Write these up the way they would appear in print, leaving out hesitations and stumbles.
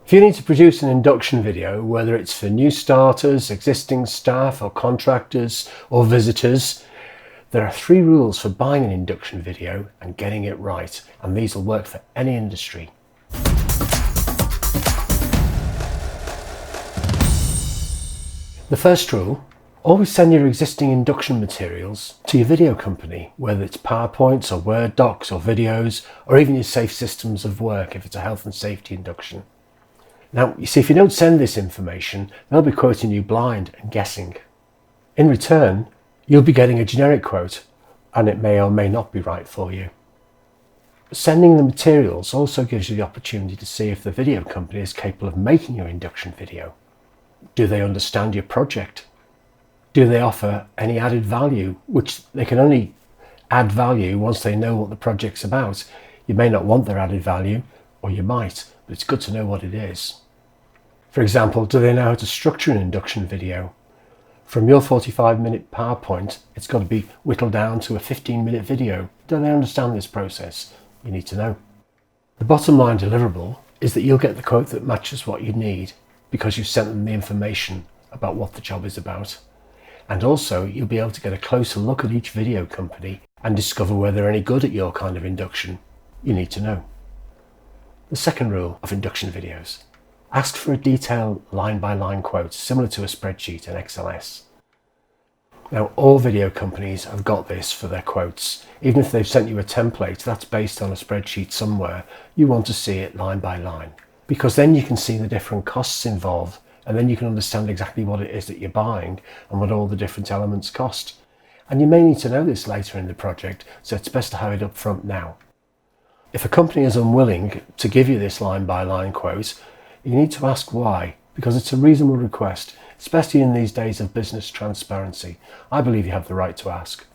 If you need to produce an induction video, whether it's for new starters, existing staff or contractors or visitors, there are 3 rules for buying an induction video and getting it right, and these will work for any industry. The first rule: always send your existing induction materials to your video company, whether it's PowerPoints or Word docs or videos, or even your safe systems of work if it's a health and safety induction. Now, you see, if you don't send this information, they'll be quoting you blind and guessing. In return, you'll be getting a generic quote, and it may or may not be right for you. Sending the materials also gives you the opportunity to see if the video company is capable of making your induction video. Do they understand your project? Do they offer any added value, which they can only add value once they know what the project's about. You may not want their added value, or you might, but it's good to know what it is. For example, do they know how to structure an induction video? From your 45-minute PowerPoint, it's got to be whittled down to a 15-minute video. Do they understand this process? You need to know. The bottom line deliverable is that you'll get the quote that matches what you need because you've sent them the information about what the job is about. And also, you'll be able to get a closer look at each video company and discover whether they're any good at your kind of induction. You need to know. The second rule of induction videos: ask for a detailed line-by-line quote similar to a spreadsheet in XLS. Now, all video companies have got this for their quotes. Even if they've sent you a template that's based on a spreadsheet somewhere, you want to see it line by line, because then you can see the different costs involved, and then you can understand exactly what it is that you're buying and what all the different elements cost. And you may need to know this later in the project, so it's best to have it up front now. If a company is unwilling to give you this line-by-line quote, you need to ask why, because it's a reasonable request, especially in these days of business transparency. I believe you have the right to ask.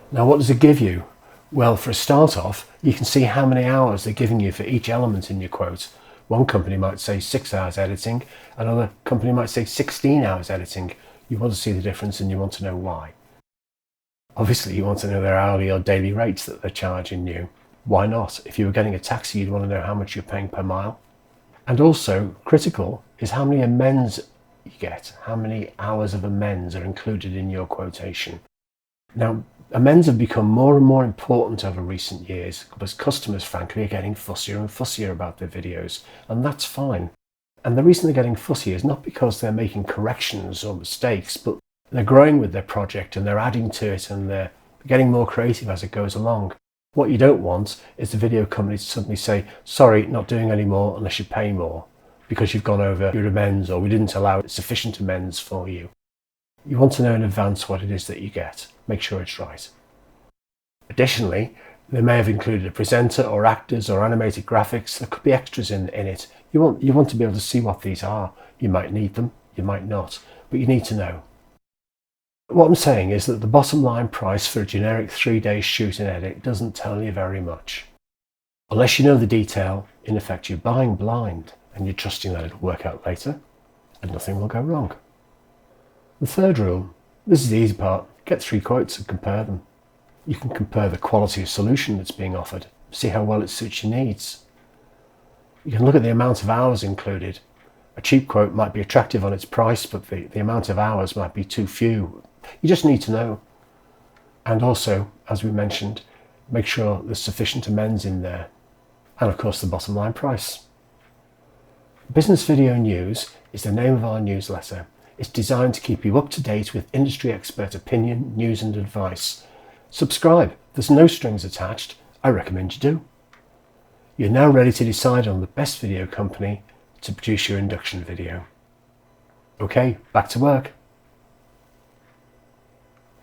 Now, what does it give you? Well, for a start off, you can see how many hours they're giving you for each element in your quote. One company might say 6 hours editing, another company might say 16 hours editing. You want to see the difference and you want to know why. Obviously, you want to know their hourly or daily rates that they're charging you. Why not? If you were getting a taxi, you'd want to know how much you're paying per mile. And also, critical is how many amends you get, how many hours of amends are included in your quotation. Now, amends have become more and more important over recent years because customers, frankly, are getting fussier and fussier about their videos, and that's fine. And the reason they're getting fussy is not because they're making corrections or mistakes, but they're growing with their project and they're adding to it and they're getting more creative as it goes along. What you don't want is the video company to suddenly say, sorry, not doing any more unless you pay more, because you've gone over your amends or we didn't allow sufficient amends for you. You want to know in advance what it is that you get. Make sure it's right. Additionally, they may have included a presenter or actors or animated graphics. There could be extras in it. You want to be able to see what these are. You might need them, you might not, but you need to know. What I'm saying is that the bottom line price for a generic 3-day shoot and edit doesn't tell you very much. Unless you know the detail, in effect you're buying blind and you're trusting that it'll work out later and nothing will go wrong. The third rule: this is the easy part. Get 3 quotes and compare them. You can compare the quality of solution that's being offered, see how well it suits your needs. You can look at the amount of hours included. A cheap quote might be attractive on its price, but the amount of hours might be too few. You just need to know. And also, as we mentioned, make sure there's sufficient amends in there. And of course, the bottom line price. Business Video News is the name of our newsletter. It's designed to keep you up to date with industry expert opinion, news and advice. Subscribe. There's no strings attached. I recommend you do. You're now ready to decide on the best video company to produce your induction video. Okay, back to work.